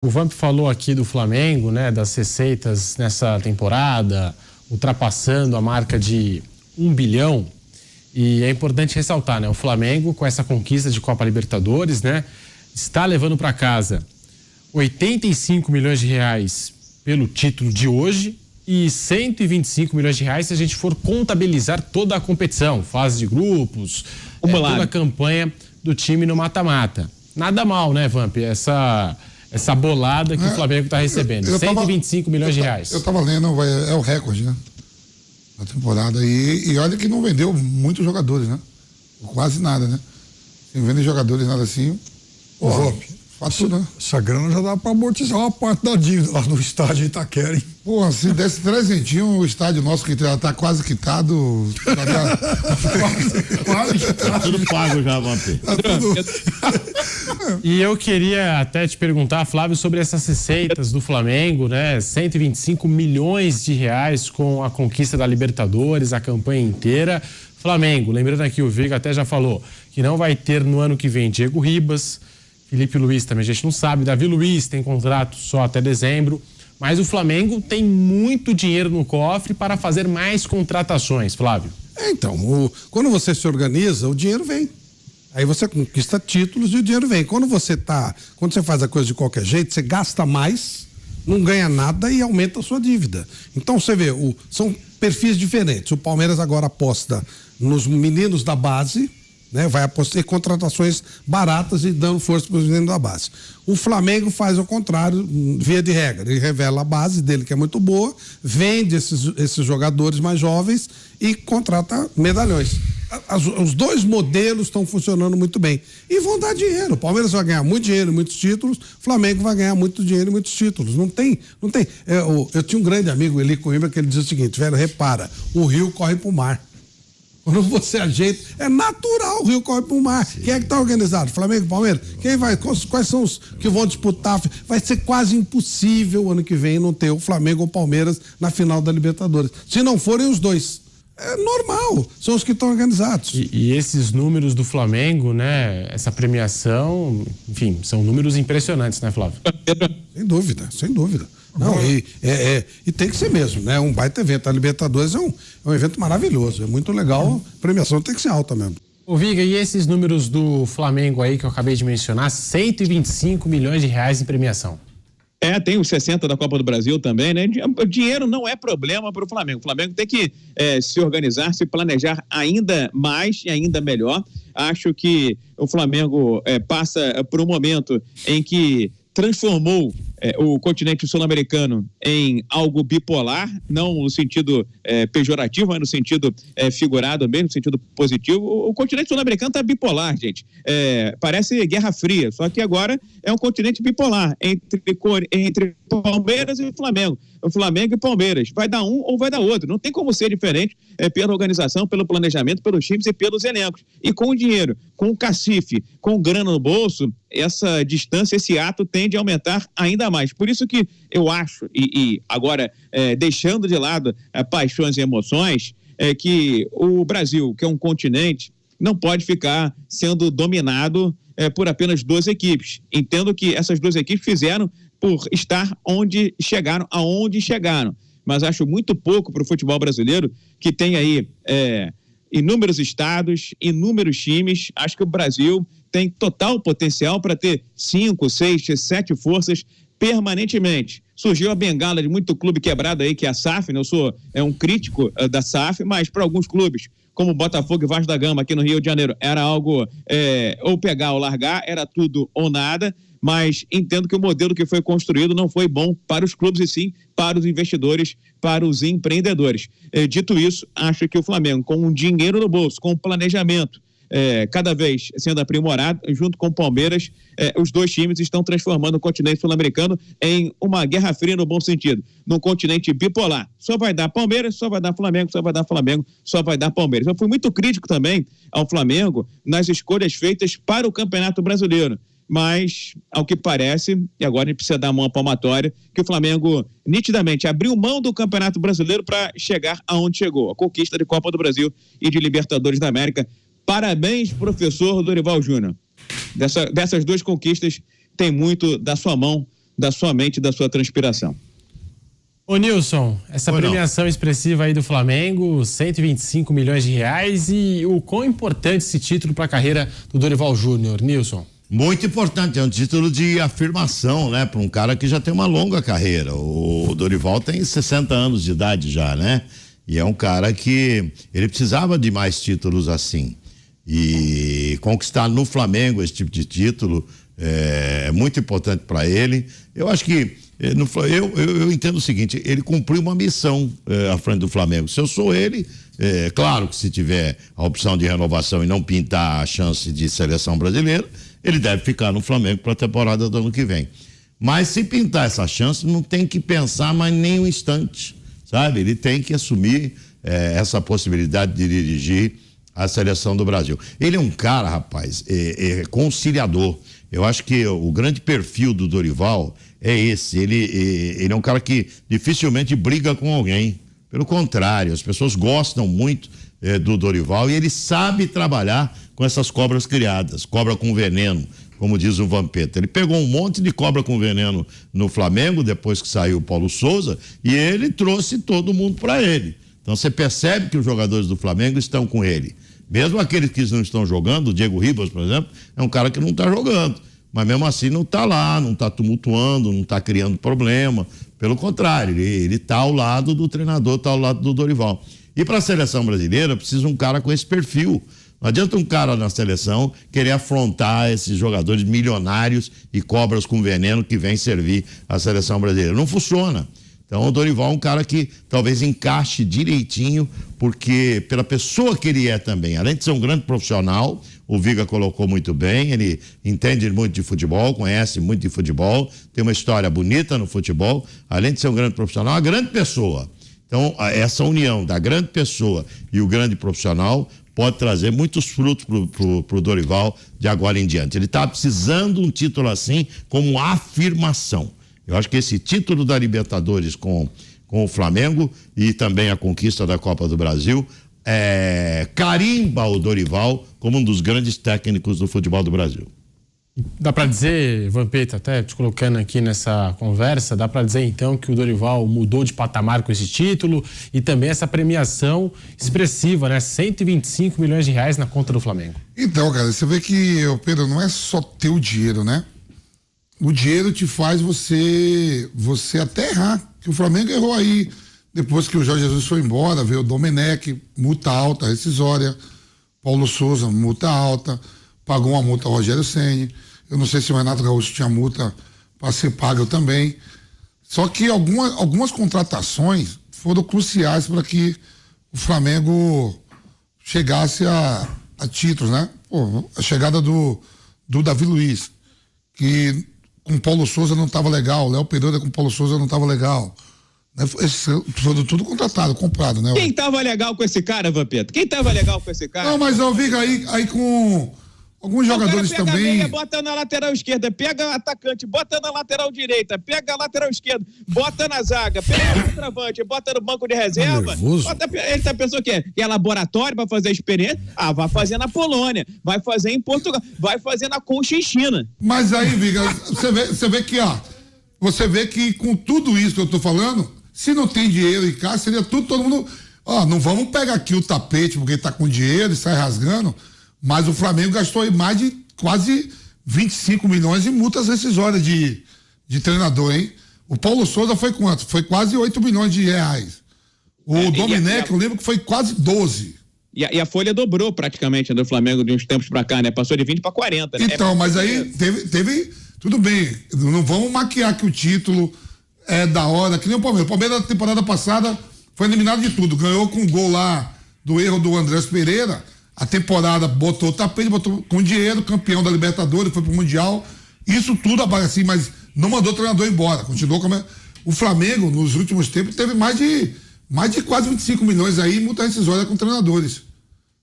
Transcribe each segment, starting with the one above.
O Vamp falou aqui do Flamengo, né, das receitas nessa temporada, ultrapassando a marca de 1 bilhão. E é importante ressaltar, né, o Flamengo, com essa conquista de Copa Libertadores, né, está levando para casa 85 milhões de reais pelo título de hoje e 125 milhões de reais se a gente for contabilizar toda a competição, fase de grupos, toda a campanha do time no mata-mata. Nada mal, né, Vamp, essa bolada que o Flamengo está recebendo. 125 milhões de reais. Eu estava lendo, é o recorde, né? Da temporada. E olha que não vendeu muitos jogadores, né? Quase nada, né? Sem vender jogadores, nada assim. Essa grana já dá para amortizar uma parte da dívida lá no estádio Itaquera, hein? Porra, se desse 300, o estádio nosso que já tá quase quitado. Quase quitado. Tudo pago já, Vampir. E eu queria até te perguntar, Flávio, sobre essas receitas do Flamengo, né? 125 milhões de reais com a conquista da Libertadores, a campanha inteira. Flamengo, lembrando aqui, o Viga até já falou que não vai ter no ano que vem Diego Ribas, Felipe Luiz também a gente não sabe, Davi Luiz tem contrato só até dezembro, mas o Flamengo tem muito dinheiro no cofre para fazer mais contratações, Flávio. Então, quando você se organiza, o dinheiro vem. Aí você conquista títulos e o dinheiro vem. Quando você faz a coisa de qualquer jeito, você gasta mais, não ganha nada e aumenta a sua dívida. Então você vê, são perfis diferentes. O Palmeiras agora aposta nos meninos da base, né? Vai apostar em contratações baratas e dando força para os meninos da base. O Flamengo faz o contrário, via de regra. Ele revela a base dele, que é muito boa, vende esses jogadores mais jovens e contrata medalhões. Os dois modelos estão funcionando muito bem. E vão dar dinheiro. O Palmeiras vai ganhar muito dinheiro e muitos títulos, o Flamengo vai ganhar muito dinheiro e muitos títulos. Não tem. Eu tinha um grande amigo, Eli Coimbra, que ele dizia o seguinte: velho, repara, o rio corre pro mar. Quando você ajeita, é natural o rio corre pro mar. Sim. Quem é que tá organizado? Flamengo, Palmeiras? Quem vai? Quais são os que vão disputar? Vai ser quase impossível ano que vem não ter o Flamengo ou o Palmeiras na final da Libertadores. Se não forem os dois. É normal, são os que estão organizados. E esses números do Flamengo, né? Essa premiação, enfim, são números impressionantes, né, Flávio? Sem dúvida, sem dúvida. Não, e tem que ser mesmo, né? Um baita evento. A Libertadores é um evento maravilhoso, é muito legal, a premiação tem que ser alta mesmo. Ô Viga, e esses números do Flamengo aí que eu acabei de mencionar, 125 milhões de reais em premiação? Tem os 60 da Copa do Brasil também, né? O dinheiro não é problema para o Flamengo. O Flamengo tem que se organizar, se planejar ainda mais e ainda melhor. Acho que o Flamengo passa por um momento em que transformou o continente sul-americano em algo bipolar, não no sentido pejorativo, mas no sentido figurado mesmo, no sentido positivo. O continente sul-americano está bipolar, gente. Parece Guerra Fria, só que agora é um continente bipolar entre Palmeiras e Flamengo. O Flamengo e Palmeiras. Vai dar um ou vai dar outro. Não tem como ser diferente pela organização, pelo planejamento, pelos times e pelos elencos. E com o dinheiro, com o cacife, com grana no bolso, essa distância, esse ato tende a aumentar ainda mais. Por isso que eu acho, e agora deixando de lado paixões e emoções, que o Brasil, que é um continente, não pode ficar sendo dominado por apenas 2 equipes. Entendo que essas 2 equipes fizeram por estar onde chegaram, aonde chegaram. Mas acho muito pouco para o futebol brasileiro, que tem aí inúmeros estados, inúmeros times. Acho que o Brasil tem total potencial para ter 5, 6, 7 forças permanentemente. Surgiu a bengala de muito clube quebrado aí, que é a SAF, né? Eu sou um crítico da SAF, mas para alguns clubes, como Botafogo e Vasco da Gama aqui no Rio de Janeiro, era algo ou pegar ou largar, era tudo ou nada. Mas entendo que o modelo que foi construído não foi bom para os clubes e sim para os investidores, para os empreendedores. Dito isso, acho que o Flamengo, com um dinheiro no bolso, com um planejamento cada vez sendo aprimorado, junto com o Palmeiras, os 2 times estão transformando o continente sul-americano em uma guerra fria no bom sentido, num continente bipolar. Só vai dar Palmeiras, só vai dar Flamengo, só vai dar Flamengo, só vai dar Palmeiras. Eu fui muito crítico também ao Flamengo nas escolhas feitas para o Campeonato Brasileiro. Mas, ao que parece, e agora a gente precisa dar uma palmatória, que o Flamengo nitidamente abriu mão do Campeonato Brasileiro para chegar aonde chegou, a conquista de Copa do Brasil e de Libertadores da América. Parabéns, professor Dorival Júnior. Dessas 2 conquistas tem muito da sua mão da sua mente e da sua transpiração. Ô Nilson, essa premiação expressiva aí do Flamengo, 125 milhões de reais, e o quão importante esse título para a carreira do Dorival Júnior, Nilson? Muito importante, é um título de afirmação, né, para um cara que já tem uma longa carreira. O Dorival tem 60 anos de idade já, né? E é um cara que ele precisava de mais títulos assim. E conquistar no Flamengo esse tipo de título é muito importante para ele. Eu acho que eu entendo o seguinte, ele cumpriu uma missão à frente do Flamengo. Se eu sou ele, claro que se tiver a opção de renovação e não pintar a chance de seleção brasileira, ele deve ficar no Flamengo para a temporada do ano que vem. Mas se pintar essa chance, não tem que pensar mais nem um instante, sabe? Ele tem que assumir essa possibilidade de dirigir a seleção do Brasil. Ele é um cara, rapaz, conciliador. Eu acho que o grande perfil do Dorival é esse. Ele é um cara que dificilmente briga com alguém. Pelo contrário, as pessoas gostam muito do Dorival e ele sabe trabalhar com essas cobras criadas, cobra com veneno, como diz o Vampeta. Ele pegou um monte de cobra com veneno no Flamengo, depois que saiu o Paulo Souza, e ele trouxe todo mundo para ele. Então você percebe que os jogadores do Flamengo estão com ele. Mesmo aqueles que não estão jogando, o Diego Ribas, por exemplo, é um cara que não está jogando. Mas mesmo assim não está lá, não está tumultuando, não está criando problema. Pelo contrário, ele está ao lado do treinador, está ao lado do Dorival. E para a seleção brasileira precisa um cara com esse perfil. Não adianta um cara na seleção querer afrontar esses jogadores milionários e cobras com veneno que vêm servir a seleção brasileira. Não funciona. Então o Dorival é um cara que talvez encaixe direitinho, porque pela pessoa que ele é também, além de ser um grande profissional, o Viga colocou muito bem, ele entende muito de futebol, conhece muito de futebol, tem uma história bonita no futebol, além de ser um grande profissional, uma grande pessoa. Então essa união da grande pessoa e o grande profissional pode trazer muitos frutos pro Dorival de agora em diante. Ele está precisando de um título assim como afirmação. Eu acho que esse título da Libertadores com o Flamengo e também a conquista da Copa do Brasil carimba o Dorival como um dos grandes técnicos do futebol do Brasil. Dá para dizer, Vampeta, até te colocando aqui nessa conversa, dá para dizer então que o Dorival mudou de patamar com esse título e também essa premiação expressiva, né? 125 milhões de reais na conta do Flamengo. Então, cara, você vê que, Pedro, não é só ter o dinheiro, né? O dinheiro te faz você até errar, que o Flamengo errou aí, depois que o Jorge Jesus foi embora, veio o Domenech, multa alta, rescisória, Paulo Souza, multa alta, pagou uma multa ao Rogério Ceni, eu não sei se o Renato Gaúcho tinha multa para ser paga também, só que algumas contratações foram cruciais para que o Flamengo chegasse a títulos, né? Pô, a chegada do Davi Luiz, que com Paulo Souza não estava legal, Léo Pereira com Paulo Souza não estava legal. Foi tudo contratado, comprado, né? Quem estava legal com esse cara, Vampeta? Quem estava legal com esse cara? Não, mas eu vi aí com alguns jogadores pega também. A meia, bota na lateral esquerda, pega o atacante, bota na lateral direita, pega a lateral esquerda, bota na zaga, pega o centroavante, bota no banco de reserva. Ele tá pensando que é laboratório para fazer a experiência? Ah, vai fazer na Polônia, vai fazer em Portugal, vai fazer na Conchinchina. Mas aí, Viga, você vê que com tudo isso que eu tô falando, se não tem dinheiro em casa, seria todo mundo. Não vamos pegar aqui o tapete porque tá com dinheiro e sai rasgando. Mas o Flamengo gastou aí mais de quase 25 milhões em multas rescisórias de treinador, hein? O Paulo Souza foi quanto? Foi quase 8 milhões de reais. O Domenech, eu lembro que foi quase 12. E a folha dobrou praticamente do Flamengo de uns tempos pra cá, né? Passou de 20 para 40, né? Então, mas aí teve. Tudo bem, não vamos maquiar que o título é da hora, que nem o Palmeiras. O Palmeiras na temporada passada foi eliminado de tudo. Ganhou com o gol lá do erro do Andrés Pereira. A temporada botou o tapete, botou com dinheiro, campeão da Libertadores, foi pro Mundial. Isso tudo assim, mas não mandou o treinador embora. Continuou como o Flamengo, nos últimos tempos, teve mais de quase 25 milhões aí, multa rescisória com treinadores.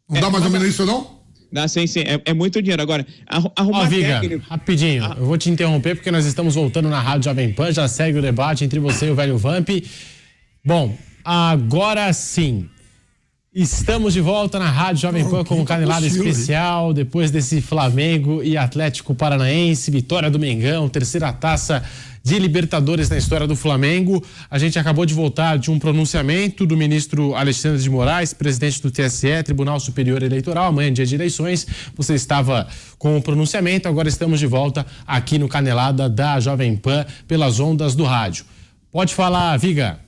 Não dá mais ou menos isso, não? Dá, sim. É muito dinheiro. Agora, arrumar Viga, técnico... rapidinho, eu vou te interromper porque nós estamos voltando na Rádio Jovem Pan, já segue o debate entre você e o velho Vamp. Bom, agora sim. Estamos de volta na Rádio Jovem Pan com um canelada especial, depois desse Flamengo e Atlético Paranaense, vitória do Mengão, terceira taça de Libertadores na história do Flamengo. A gente acabou de voltar de um pronunciamento do ministro Alexandre de Moraes, presidente do TSE, Tribunal Superior Eleitoral, amanhã dia de eleições. Você estava com o pronunciamento, agora estamos de volta aqui no Canelada da Jovem Pan pelas ondas do rádio. Pode falar, Viga.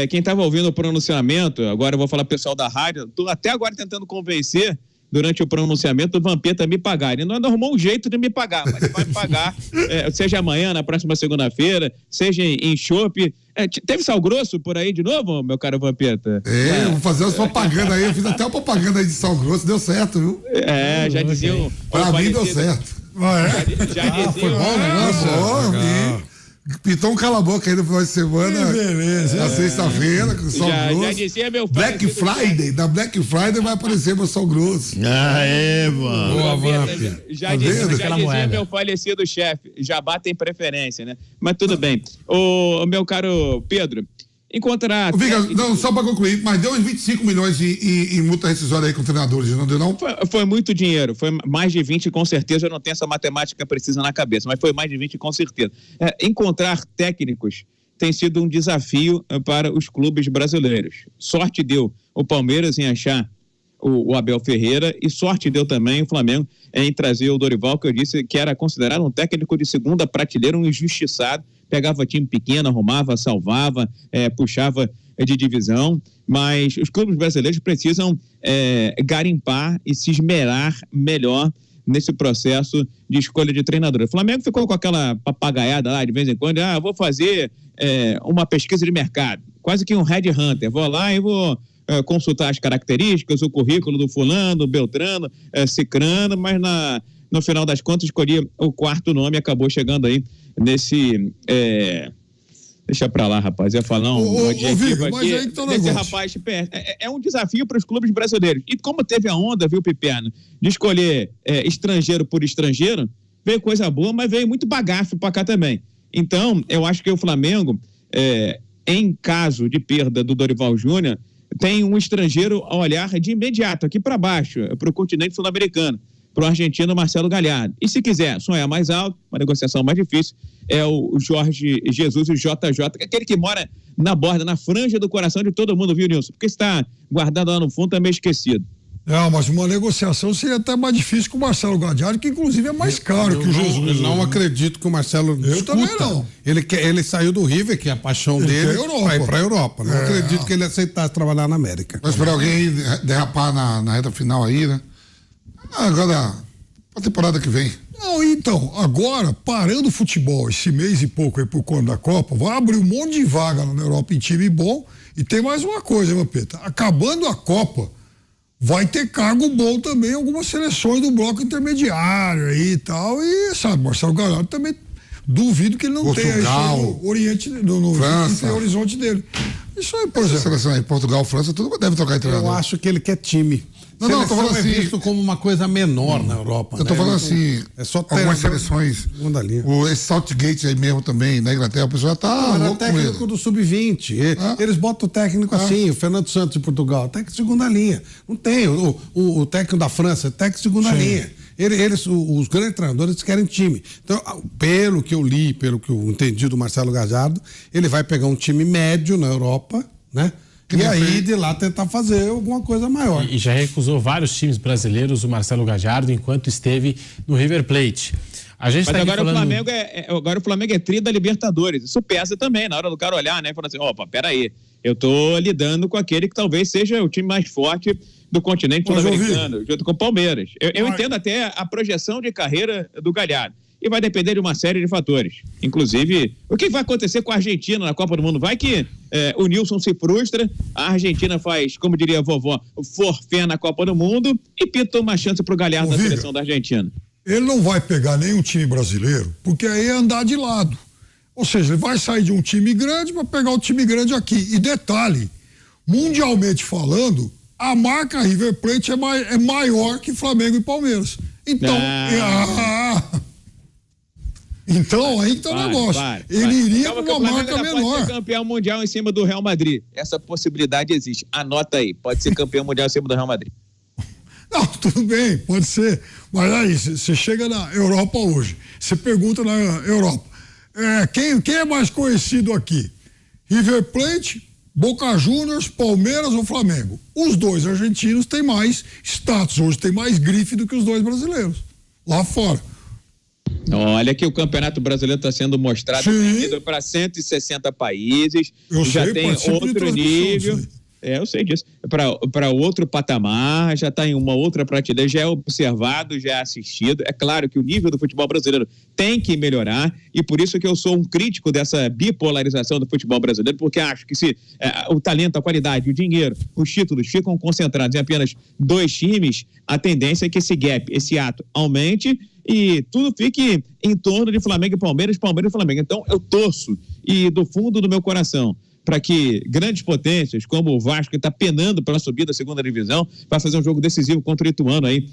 Quem estava ouvindo o pronunciamento, agora eu vou falar pro pessoal da rádio, estou até agora tentando convencer, durante o pronunciamento, o Vampeta a me pagar. Ele não arrumou um jeito de me pagar, mas ele vai me pagar, seja amanhã, na próxima segunda-feira, seja em chopp. Teve sal grosso por aí de novo, meu caro Vampeta? Eu vou fazer as propagandas aí, eu fiz até uma propaganda aí de sal grosso, deu certo, viu? Já diziam... Pra mim deu certo. Já diziam... Foi bom o negócio? Pintou um cala-boca aí no final de semana. Que beleza. Na sexta-feira, com sal grosso. Já dizia meu pai. Black Friday. Da Black Friday vai aparecer meu sal grosso. Mano. Boa, Vamp. Já dizia meu falecido chefe. Jabá tem preferência, né? Mas tudo bem. O meu caro Pedro, encontrar... Viga, não, só para concluir, mas deu uns 25 milhões em multa rescisória aí com treinadores, não deu não? Foi muito dinheiro, foi mais de 20 com certeza, eu não tenho essa matemática precisa na cabeça, mas foi mais de 20 com certeza. Encontrar técnicos tem sido um desafio para os clubes brasileiros. Sorte deu o Palmeiras em achar o Abel Ferreira e sorte deu também o Flamengo em trazer o Dorival, que eu disse que era considerado um técnico de segunda prateleira, um injustiçado, pegava time pequeno, arrumava, salvava, puxava de divisão, mas os clubes brasileiros precisam garimpar e se esmerar melhor nesse processo de escolha de treinador. O Flamengo ficou com aquela papagaiada lá de vez em quando, vou fazer uma pesquisa de mercado, quase que um headhunter, vou lá e vou consultar as características, o currículo do fulano, do Beltrano, Cicrano, mas no final das contas escolhi o quarto nome e acabou chegando aí nesse... Deixa pra lá, rapaz, ia falar um adjetivo aqui. Mas aí que tá o negócio. Rapaz, é um desafio para os clubes brasileiros. E como teve a onda, viu, Piperno, de escolher estrangeiro por estrangeiro, veio coisa boa, mas veio muito bagaço pra cá também. Então, eu acho que o Flamengo, em caso de perda do Dorival Júnior, tem um estrangeiro a olhar de imediato, aqui para baixo, para o continente sul-americano, para o argentino Marcelo Galhardo. E se quiser sonhar mais alto, uma negociação mais difícil, é o Jorge Jesus, o JJ, que é aquele que mora na borda, na franja do coração de todo mundo, viu, Nilson? Porque está guardado lá no fundo, tá meio esquecido. Mas uma negociação seria até mais difícil com o Marcelo Galhardo, que inclusive é mais caro que o Jesus. Eu não acredito que o Marcelo também não. Ele saiu do River, que é a paixão dele, para ir para a Europa. Não acredito que ele aceitasse trabalhar na América. Mas para alguém derrapar na reta final aí, né? Agora, a temporada que vem. Não, então, agora, parando o futebol esse mês e pouco aí por conta da Copa, vai abrir um monte de vaga na Europa em time bom. E tem mais uma coisa, Vampeta. Acabando a Copa, vai ter cargo bom também em algumas seleções do bloco intermediário aí e tal. E, sabe, Marcelo Galhardo também duvido que ele não tenha isso no Oriente, no horizonte dele. Isso aí, por exemplo. Seleção aí, Portugal, França, tudo deve trocar de treinador. Eu acho que ele quer time. Não, eu tô falando assim, visto como uma coisa menor na Europa. Eu tô falando assim, algumas seleções. Esse Southgate aí mesmo também, na Inglaterra, o pessoal já tá louco técnico com ele. do Sub-20. Eles botam o técnico assim, o Fernando Santos de Portugal, técnico de segunda linha. Não tem. O técnico da França, técnico de segunda linha. Os grandes treinadores querem time. Então, pelo que eu li, pelo que eu entendi do Marcelo Galhardo, ele vai pegar um time médio na Europa, né? E aí de lá tentar fazer alguma coisa maior. E já recusou vários times brasileiros o Marcelo Galhardo enquanto esteve no River Plate. A gente Mas agora, agora o Flamengo é tri da Libertadores. Isso pesa também, na hora do cara olhar, né? E falar assim, opa, peraí, eu tô lidando com aquele que talvez seja o time mais forte do continente sul-americano, junto com o Palmeiras. Eu entendo até a projeção de carreira do Galhardo. E vai depender de uma série de fatores. Inclusive, o que vai acontecer com a Argentina na Copa do Mundo? Vai que o Nilson se frustra, a Argentina faz, como diria a vovó, forfé na Copa do Mundo e pinta uma chance pro Galhardo na seleção da Argentina. Ele não vai pegar nenhum time brasileiro, porque aí é andar de lado. Ou seja, ele vai sair de um time grande para pegar o time grande aqui. E detalhe, mundialmente falando, a marca River Plate é maior que Flamengo e Palmeiras. Então, Então, aí que tá o negócio. Ele iria com uma marca menor. Pode ser campeão mundial em cima do Real Madrid. Essa possibilidade existe. Anota aí. Pode ser campeão mundial em cima do Real Madrid. Não, tudo bem, pode ser. Mas aí, você chega na Europa hoje, você pergunta na Europa, quem é mais conhecido aqui? River Plate, Boca Juniors, Palmeiras ou Flamengo? Os dois argentinos têm mais status hoje, tem mais grife do que os dois brasileiros, lá fora. Olha que o Campeonato Brasileiro está sendo mostrado para 160 países. Já tem outro nível. Eu sei disso. Para outro patamar, já está em uma outra prateleira, já é observado, já é assistido. É claro que o nível do futebol brasileiro tem que melhorar, e por isso que eu sou um crítico dessa bipolarização do futebol brasileiro, porque acho que se o talento, a qualidade, o dinheiro, os títulos ficam concentrados em apenas 2 times, a tendência é que esse gap, esse ato aumente e tudo fique em torno de Flamengo e Palmeiras e Flamengo. Então eu torço, e do fundo do meu coração, para que grandes potências, como o Vasco, que está penando pela subida da segunda divisão, vai fazer um jogo decisivo contra o Ituano aí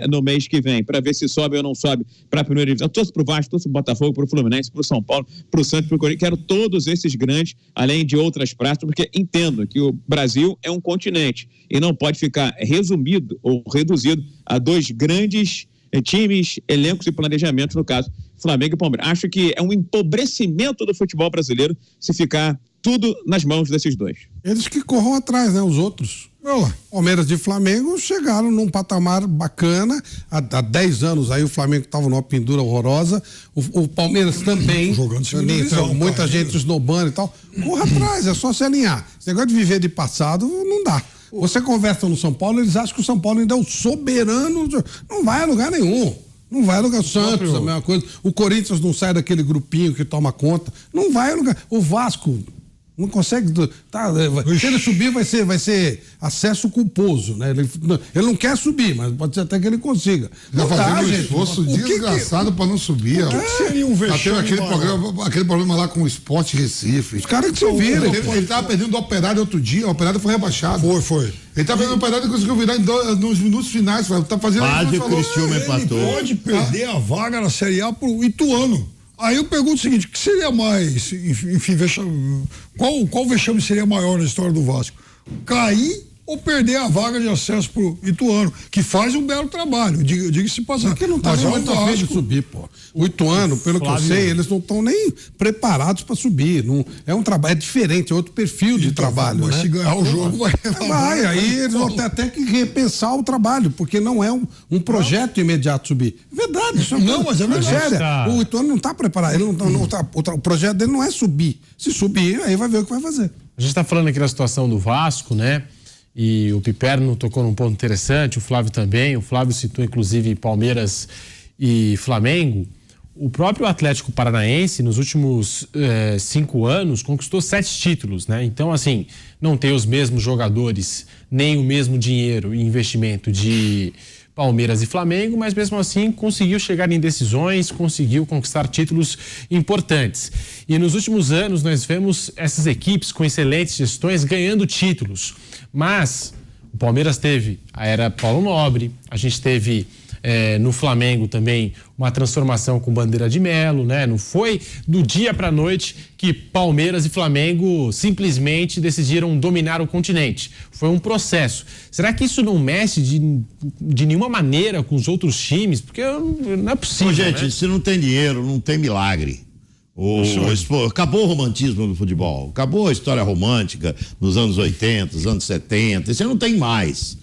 no mês que vem, para ver se sobe ou não sobe para a primeira divisão. Torço para o Vasco, torço para o Botafogo, para o Fluminense, para o São Paulo, para o Santos, para o Corinthians. Quero todos esses grandes, além de outras praças, porque entendo que o Brasil é um continente e não pode ficar resumido ou reduzido a 2 grandes times, elencos e planejamentos, no caso, Flamengo e Palmeiras. Acho que é um empobrecimento do futebol brasileiro se ficar tudo nas mãos desses 2. Eles que corram atrás, né? Os outros. Palmeiras e Flamengo chegaram num patamar bacana. Há 10 anos aí o Flamengo estava numa pendura horrorosa. O Palmeiras também. Jogando segunda divisão, muita gente esnobando e tal. Corra atrás, é só se alinhar. Esse negócio de viver de passado não dá. Você conversa no São Paulo, eles acham que o São Paulo ainda é o soberano. Não vai a lugar nenhum. Não vai a lugar. O Santos, a mesma coisa. O Corinthians não sai daquele grupinho que toma conta. Não vai a lugar. O Vasco não consegue. Se ele subir, vai ser acesso culposo, né? Ele não quer subir, mas pode ser até que ele consiga. Tá fazendo um esforço desgraçado para não subir. O que seria um vexame? Aquele problema lá com o Sport Recife. Os caras que se viram. Ele tava perdendo o Operário outro dia, o Operário foi rebaixado. Foi. Ele tá perdendo o Operário e conseguiu virar nos minutos finais. Tá fazendo quase o Criciúma empatou. Ele pode perder a vaga na Série A pro Ituano. Aí eu pergunto o seguinte, o que seria mais, enfim, vexame, qual vexame seria maior na história do Vasco? Cair ou perder a vaga de acesso pro Ituano, que faz um belo trabalho, diga-se passar. Porque não tá muito afim de subir, pô. O Ituano, pelo que eu sei, eles não estão nem preparados para subir. Não, é um trabalho, é diferente, é outro perfil de trabalho. Mas né? se ganhar o jogo, aí eles vão ter até que repensar o trabalho, porque não é um projeto imediato subir. Verdade, isso mas é verdade. O Ituano não está preparado, ele o projeto dele não é subir. Se subir, aí vai ver o que vai fazer. A gente está falando aqui da situação do Vasco, né? E o Piperno tocou num ponto interessante, o Flávio também. O Flávio citou, inclusive, Palmeiras e Flamengo. O próprio Atlético Paranaense, nos últimos 5 anos, conquistou 7 títulos, né? Então, assim, não tem os mesmos jogadores, nem o mesmo dinheiro e investimento de Palmeiras e Flamengo, mas mesmo assim conseguiu chegar em decisões, conseguiu conquistar títulos importantes. E nos últimos anos nós vemos essas equipes com excelentes gestões ganhando títulos. Mas o Palmeiras teve a era Paulo Nobre, a gente teve no Flamengo também uma transformação com bandeira de Melo, né? Não foi do dia para a noite que Palmeiras e Flamengo simplesmente decidiram dominar o continente. Foi um processo. Será que isso não mexe de nenhuma maneira com os outros times? Porque não é possível. Gente, né? Se não tem dinheiro, não tem milagre. Acabou o romantismo do futebol, acabou a história romântica nos anos 80, nos anos 70, isso não tem mais.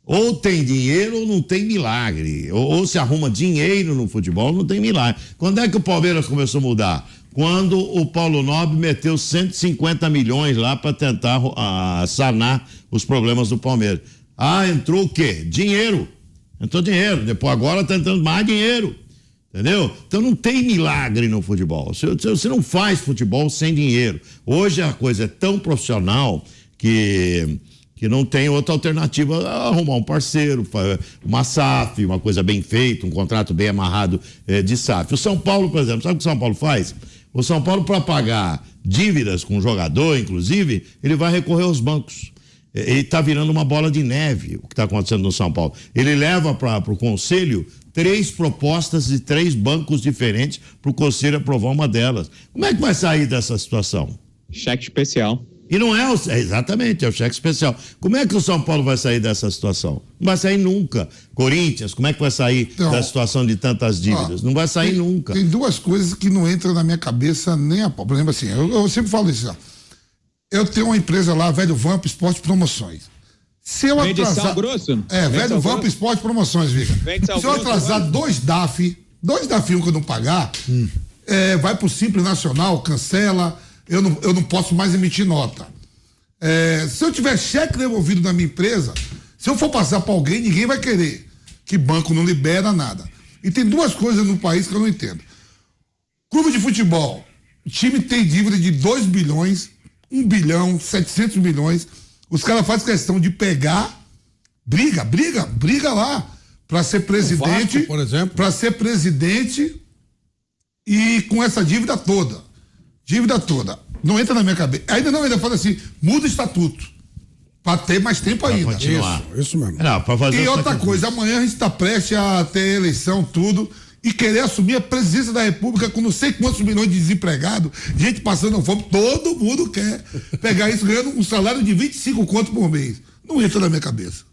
Ou tem dinheiro ou não tem milagre. Ou se arruma dinheiro no futebol, não tem milagre. Quando é que o Palmeiras começou a mudar? Quando o Paulo Nobre meteu 150 milhões lá para tentar sanar os problemas do Palmeiras. Entrou o quê? Dinheiro. Entrou dinheiro. Depois agora está entrando mais dinheiro. Entendeu? Então não tem milagre no futebol. Você não faz futebol sem dinheiro. Hoje a coisa é tão profissional que não tem outra alternativa a arrumar um parceiro, uma SAF, uma coisa bem feita, um contrato bem amarrado de SAF. O São Paulo, por exemplo, sabe o que o São Paulo faz? O São Paulo, para pagar dívidas com o jogador, inclusive, ele vai recorrer aos bancos. Ele está virando uma bola de neve, o que está acontecendo no São Paulo. Ele leva para o conselho 3 propostas de 3 bancos diferentes para o conselho aprovar uma delas. Como é que vai sair dessa situação? Cheque especial. E não é exatamente, é o cheque especial. Como é que o São Paulo vai sair dessa situação? Não vai sair nunca. Corinthians, como é que vai sair da situação de tantas dívidas? Não vai sair nunca. Tem 2 coisas que não entram na minha cabeça nem a pau. Por exemplo, assim, eu sempre falo isso, ó. Eu tenho uma empresa lá, Velho Vamp Esporte Promoções. Se eu Vende atrasar... Sal Grosso? Velho Vamp Esporte Promoções, Viga. Se eu atrasar 2 DAF, 2 DAF 1 que eu não pagar, vai pro Simples Nacional, cancela, eu não posso mais emitir nota. Se eu tiver cheque devolvido da minha empresa, se eu for passar para alguém, ninguém vai querer. Que banco não libera nada. E tem 2 coisas no país que eu não entendo. Clube de futebol, o time tem dívida de 2 bilhões, 1 bilhão, 700 milhões. Os caras fazem questão de pegar, briga lá para ser presidente, Vasco, por exemplo. para ser presidente e com essa dívida toda. Não entra na minha cabeça. Ainda fala assim, muda o estatuto para ter mais tempo ainda. Isso mesmo. Não, pra fazer E outra coisa, amanhã a gente está prestes a ter eleição, tudo, e querer assumir a presidência da República com não sei quantos milhões de desempregados, gente passando fome, todo mundo quer pegar isso ganhando um salário de 25 conto por mês. Não entra na minha cabeça.